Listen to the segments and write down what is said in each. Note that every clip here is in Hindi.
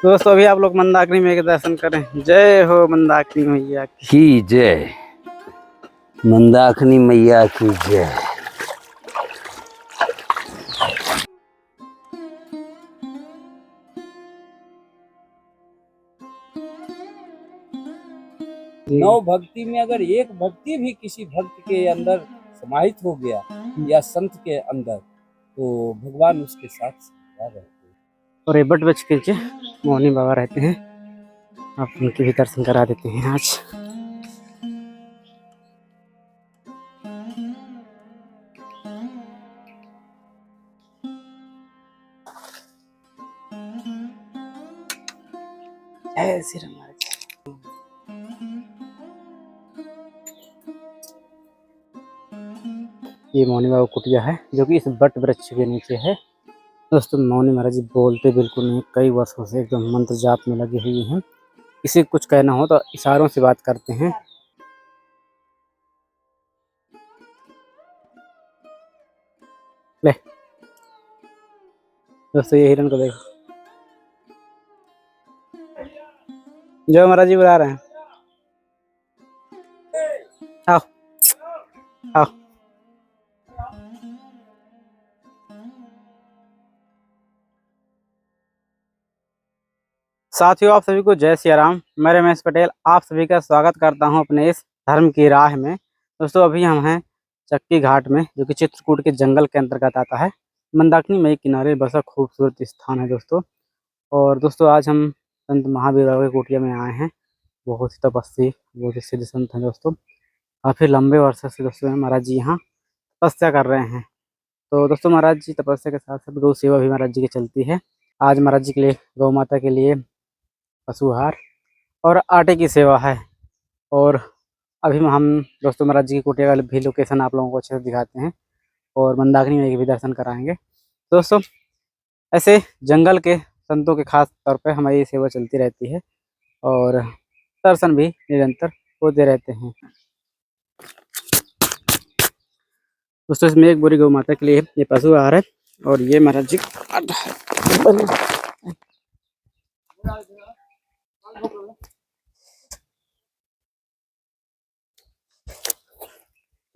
दोस्तों अभी आप लोग मंदाकिनी मैया के दर्शन करें। जय हो मंदाकिनी मैया की जय। मंदाकिनी मैया की जय। नौ भक्ति में अगर एक भक्ति भी किसी भक्त के अंदर समाहित हो गया या संत के अंदर, तो भगवान उसके साथ सदा रहते हैं। और ये बट बच के मोहनी बाबा रहते हैं, आप उनके भी दर्शन करा देते हैं आज। जय श्री राम। ये मौनी बाबा कुटिया है जो कि इस बट वृक्ष के नीचे है। दोस्तों मौनी महाराज जी बोलते बिल्कुल नहीं, कई वर्षों से एकदम मंत्र जाप में लगे हुए हैं। किसी को कुछ कहना हो तो इशारों से बात करते हैं। ले दोस्तों ये हिरन को देखो, जो महाराज जी बुला रहे हैं। आओ आओ। साथियों आप सभी को जय सिया राम। मैं रमेश पटेल आप सभी का स्वागत करता हूं अपने इस धर्म की राह में। दोस्तों अभी हम हैं चक्की घाट में, जो कि चित्रकूट के जंगल के अंतर्गत आता है। मंदाकिनी मई किनारे बसा खूबसूरत स्थान है दोस्तों। और दोस्तों आज हम संत महावीर बाबा की कुटिया में आए हैं। बहुत ही तपस्वी, बहुत ही सिद्ध संत हैं दोस्तों। काफ़ी लंबे वर्षों से दोस्तों महाराज जी यहाँ तपस्या कर रहे हैं। तो दोस्तों महाराज जी तपस्या के साथ साथ गौ सेवा भी महाराज जी की चलती है। आज महाराज जी के लिए गौ माता के लिए पशुहार और आटे की सेवा है। और अभी हम दोस्तों महाराज जी की कुटिया का भी लोकेशन आप लोगों को अच्छे से दिखाते हैं और मंदाकिनी में भी दर्शन कराएंगे। दोस्तों ऐसे जंगल के संतों के खास तौर पे हमारी ये सेवा चलती रहती है और दर्शन भी निरंतर होते रहते हैं। दोस्तों इसमें एक बोरी गौ माता के लिए ये पशु आहार है और ये महाराज जी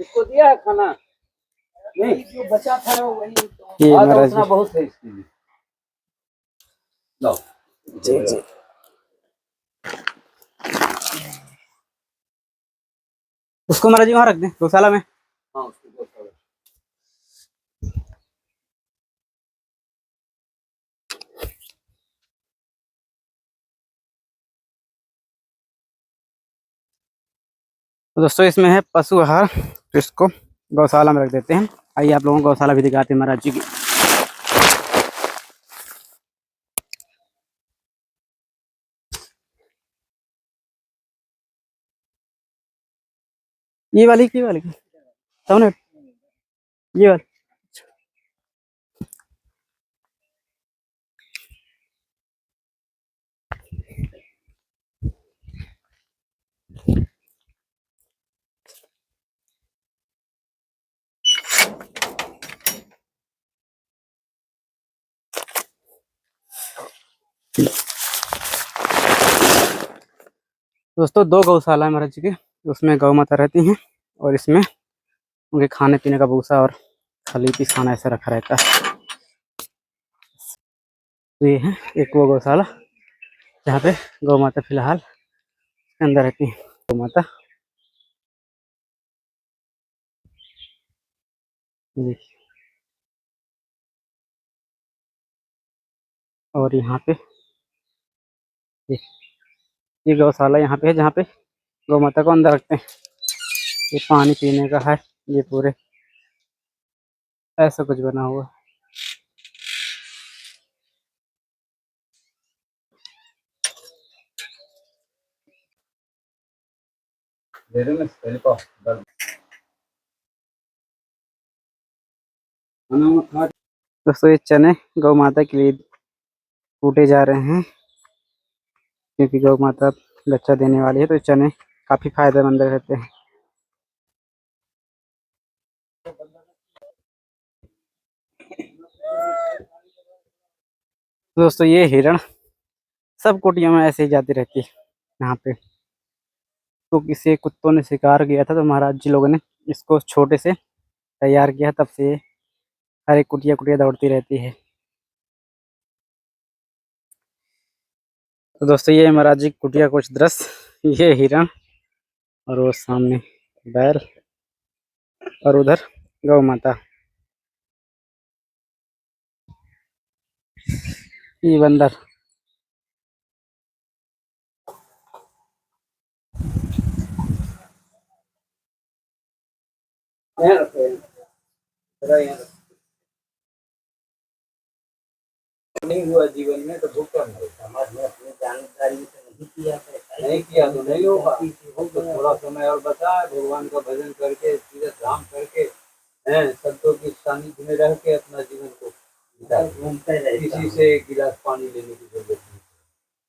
इसको दिया है खाना? नहीं, जो बचा था वही ये महाराज जी बहुत है इसके लिए। लो जी जी। उसको महाराज जी वहाँ रख दें गौशाला में। हाँ उसको बहुत तो दोस्तों इसमें है पशु आहार, तो इसको गौशाला में रख देते हैं। आइए आप लोगों को गौशाला भी दिखाते हैं महाराज जी की। ये वाली सामने ये वाली। दोस्तों दो गौशाला है महाराज जी की, उसमें गौ माता रहती हैं और इसमें उनके खाने पीने का भूसा और खली पिसाना ऐसा रखा रहता है। तो ये है एक वो गौशाला जहाँ पे गौ माता फिलहाल अंदर रहती है। गौ माता देखिए, और यहाँ पे ये गौशाला यहाँ पे है जहाँ पे गौ माता को अंदर रखते हैं। ये पानी पीने का है, ये पूरे ऐसा कुछ बना हुआ है। दोस्तों ये चने गौ माता के लिए कूटे जा रहे हैं क्योंकि गौ माता बच्चा देने वाली है, तो ये चने काफी फायदेमंद रहते हैं। दोस्तों ये हिरण सब कुटियों में ऐसे ही जाती रहती है यहाँ पे। तो किसी कुत्तों ने शिकार किया था तो महाराज जी लोगों ने इसको छोटे से तैयार किया, तब से ये हर एक कुटिया कुटिया दौड़ती रहती है। तो दोस्तों ये महाराज जी कुटिया कुछ दृश्य, ये हिरण और वो सामने बैल और उधर गौ माता, ये बंदर। नहीं हुआ जीवन में तो भूखा नहीं, समाज में अपनी जानकारी नहीं किया तो नहीं होगा। तो थोड़ा समय और बचा, भगवान का भजन करके तीर्थ धाम करके हैं, संतों की सानिध्य में रह के अपना जीवन को किसी से एक गिलास पानी लेने की जरूरत नहीं।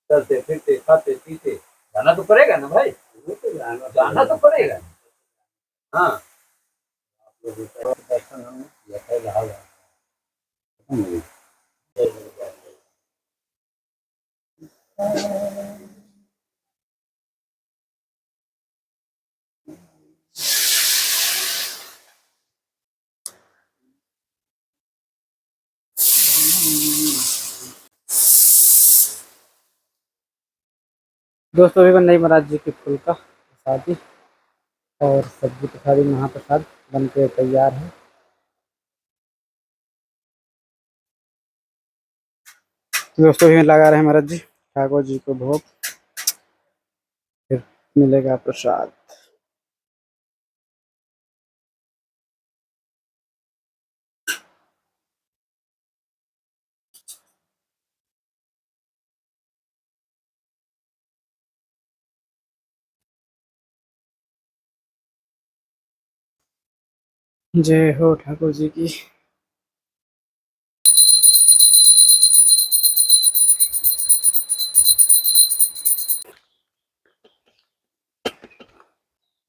चलते फिरते खाते पीते जाना तो पड़ेगा ना भाई, जाना तो पड़ेगा। हाँ, दर्शन हमने किया था इलाहाबाद। दोस्तों अभी बन रही महाराज जी की फूल का प्रसादी और सब्जी प्रसादी महाप्रसाद बन के तैयार है। तो दोस्तों अभी लगा रहे हैं महाराज जी ठाकुर जी को भोग, फिर मिलेगा प्रसाद। जय हो ठाकुर जी की।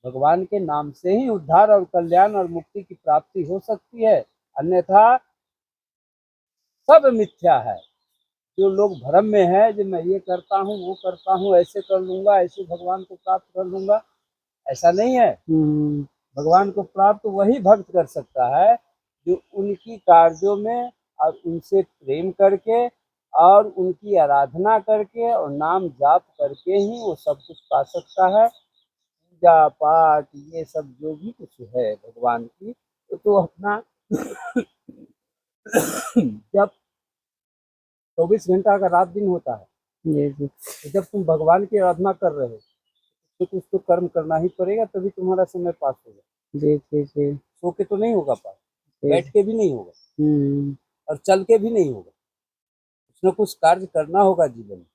भगवान के नाम से ही उद्धार और कल्याण और मुक्ति की प्राप्ति हो सकती है, अन्यथा सब मिथ्या है। जो लोग भ्रम में है, जो मैं ये करता हूँ वो करता हूँ, ऐसे कर लूंगा, ऐसे भगवान को प्राप्त कर लूंगा, ऐसा नहीं है। भगवान को प्राप्त वही भक्त कर सकता है जो उनकी कार्यों में और उनसे प्रेम करके और उनकी आराधना करके और नाम जाप करके ही वो सब कुछ पा सकता है। पूजा पाठ ये सब जो भी कुछ है भगवान की, तो अपना जब 24 घंटा का रात दिन होता है, जी जी तो जब तुम भगवान की आराधना कर रहे हो तो कुछ तो कर्म करना ही पड़ेगा, तभी तुम्हारा समय पास होगा। जी जी जी सो के तो नहीं होगा पास, जी। बैठ के भी नहीं होगा हम्म, और चल के भी नहीं होगा। कुछ न कुछ कार्य करना होगा जीवन में,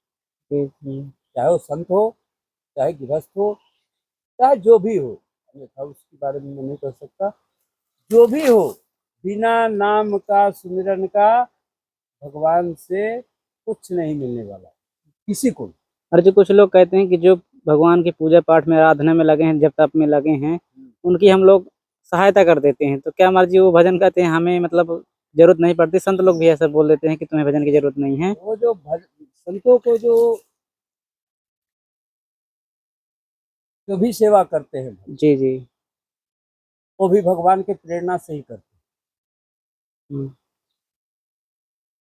जी जी चाहे वो संत हो, चाहे गृहस्थ हो, चाहे जो भी हो, अन्यथा उसके बारे में मैं नहीं कर सकता। जो भी हो, बिना नाम का सुमिरन का भगवान से कुछ नहीं मिलने वाला किसी को। और जो कुछ लोग कहते हैं कि जो भगवान की पूजा पाठ में आराधना में लगे हैं, जब तप में लगे हैं, उनकी हम लोग सहायता कर देते हैं। तो क्या हमारे जी वो भजन कहते हैं हमें मतलब जरूरत नहीं पड़ती? संत लोग भी ऐसा बोल देते हैं कि तुम्हें भजन की जरूरत नहीं है। वो जो संतों को जो भी सेवा करते हैं जी जी वो भी भगवान के प्रेरणा से ही करते हैं। हम्म,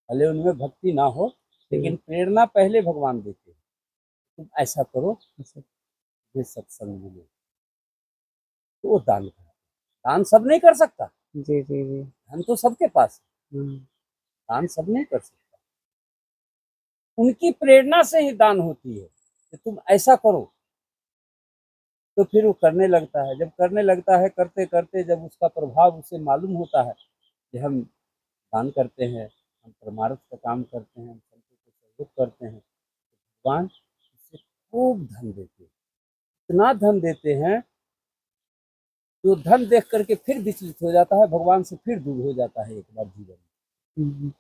भले उनमें भक्ति ना हो, लेकिन प्रेरणा पहले भगवान देते हैं। तुम ऐसा करो, ये सत्संग मिले, तो वो दान करो। दान सब नहीं कर सकता, जी जी जी धन तो सबके पास है, हम्म, दान सब नहीं कर सकता। उनकी प्रेरणा से ही दान होती है कि तुम ऐसा करो, तो फिर वो करने लगता है। जब करने लगता है, करते करते जब उसका प्रभाव उसे मालूम होता है कि हम दान करते हैं, हम परमार्थ का काम करते हैं, हम संतों को सहयोग करते हैं, भगवान उसे खूब धन देते हैं। इतना धन देते हैं जो धन देख करके फिर विचलित हो जाता है, भगवान से फिर दूर हो जाता है एक बार जीवन में। हम्म,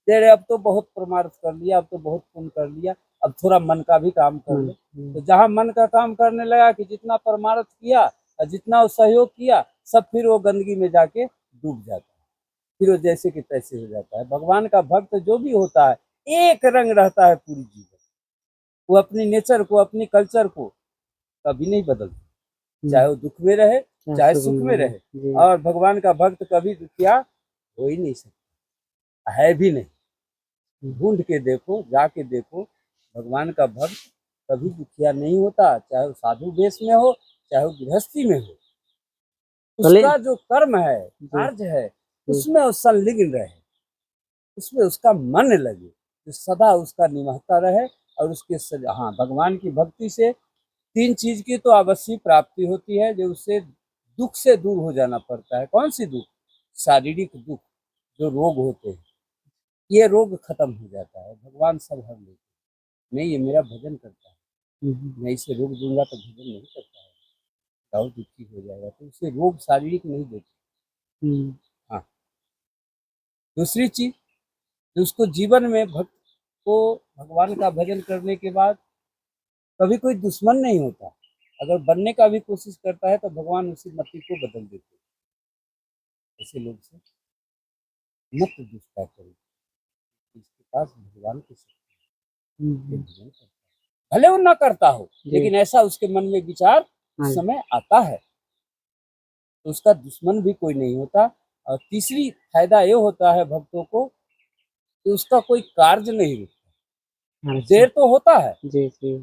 तेरे अब तो बहुत परमार्थ कर लिया, अब तो बहुत पुण्य कर लिया, अब थोड़ा मन का भी काम कर ले। तो जहाँ मन का काम करने लगा कि जितना परमार्थ किया और जितना वो सहयोग किया, सब फिर वो गंदगी में जाके डूब जाता है, फिर वो जैसे कि तैसे हो जाता है। भगवान का भक्त जो भी होता है, एक रंग रहता है पूरी जीवन। वो अपनी नेचर को, अपनी कल्चर को कभी नहीं बदलते, चाहे वो दुख में रहे चाहे सुख में रहे। जी। और भगवान का भक्त कभी दुखिया हो ही नहीं सकता, है भी नहीं। ढूंढ के देखो, जाके देखो, भगवान का भक्त कभी दुखिया नहीं होता, चाहे वो साधु वेश में हो चाहे वो गृहस्थी में हो। उसका जो कर्म है, कार्य है, उसमें वो संलिग्न रहे, उसमें उसका मन लगे, जो सदा उसका निभाता रहे। और उसके हाँ, भगवान की भक्ति से 3 चीज की तो अवश्य प्राप्ति होती है, जो उससे दुख से दूर हो जाना पड़ता है। कौन सी दुख? शारीरिक दुख, जो रोग होते हैं, ये रोग खत्म हो जाता है, भगवान सब हर लेते हैं। नहीं, ये मेरा भजन करता है, मैं इसे रोग दूंगा तो भजन नहीं करता है, और दुखी हो जाएगा, तो उसे रोग शारीरिक नहीं देते। हाँ, दूसरी चीज, जो उसको जीवन में भक्त को भगवान का भजन करने के बाद कभी कोई दुश्मन नहीं होता। अगर बनने का भी कोशिश करता है तो भगवान उसी मति को बदल देते हैं। ऐसे लोग से मत दुष्टा करो, इसके पास भगवान की शक्ति है, ये भजन करता है। भले वो ना करता हो, लेकिन ऐसा उसके मन में विचार उस समय आता है, तो उसका दुश्मन भी कोई नहीं होता। और तीसरी फायदा ये होता है भक्तों को कि उसका कोई कार्य नहीं रुकता। देर तो होता है जी जी,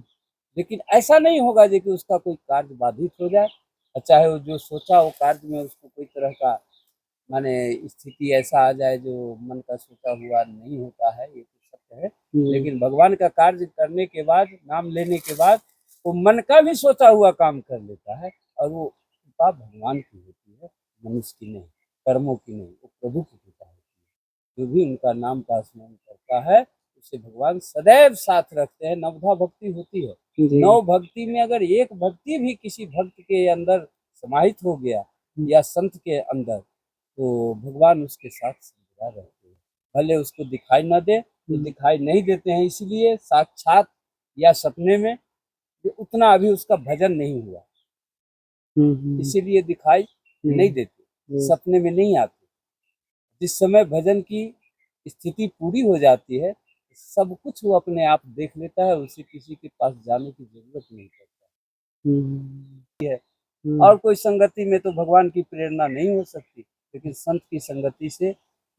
लेकिन ऐसा नहीं होगा कि उसका कोई कार्य बाधित हो जाए, और चाहे वो जो सोचा वो कार्य में उसको कोई तरह का माने स्थिति ऐसा आ जाए जो मन का सोचा हुआ नहीं होता है, ये तो सत्य है। लेकिन भगवान का कार्य करने के बाद, नाम लेने के बाद, वो मन का भी सोचा हुआ काम कर लेता है, और वो कृपा भगवान की होती है, मनुष्य की नहीं, कर्मों की नहीं, वो प्रभु की कृपा होती है। जो भी उनका नाम का स्मरण करता है उसे भगवान सदैव साथ रखते हैं। नवधा भक्ति होती है, नव भक्ति में अगर एक भक्ति भी किसी भक्त के अंदर समाहित हो गया या संत के अंदर, तो भगवान उसके साथ सदा रहते हैं। भले उसको दिखाई न दे, तो दिखाई नहीं देते हैं इसलिए साक्षात या सपने में, कि उतना अभी उसका भजन नहीं हुआ, इसीलिए दिखाई नहीं देते, सपने में नहीं आते। जिस समय भजन की स्थिति पूरी हो जाती है, सब कुछ वो अपने आप देख लेता है, उसे किसी के पास जाने की जरूरत नहीं पड़ता। और कोई संगति में तो भगवान की प्रेरणा नहीं हो सकती, लेकिन संत की संगति से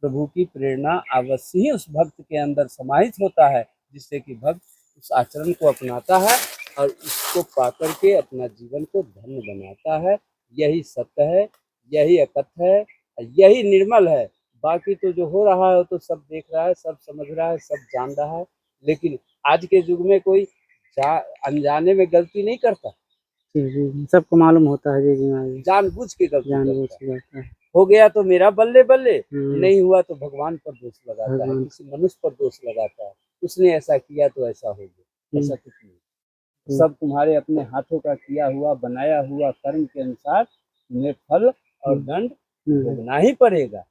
प्रभु की प्रेरणा अवश्य ही उस भक्त के अंदर समाहित होता है, जिससे कि भक्त उस आचरण को अपनाता है और उसको पाकर के अपना जीवन को धन्य बनाता है। यही सत्य है, यही अकथ है, यही निर्मल है। बाकी तो जो हो रहा है तो सब देख रहा है, सब समझ रहा है, सब जान रहा है, लेकिन आज के युग में कोई अनजाने में गलती नहीं करता, सबको मालूम होता है। जी जी, जानबूझ के गलती जानबूझ करता है। के। हो गया तो मेरा बल्ले बल्ले, नहीं हुआ तो भगवान पर दोष लगाता है, किसी मनुष्य पर दोष लगाता है, उसने ऐसा किया तो ऐसा हो गया। ऐसा कुछ नहीं, सब तुम्हारे अपने हाथों का किया हुआ, बनाया हुआ कर्म के अनुसार तुम्हें फल और दंड भोगना ही पड़ेगा।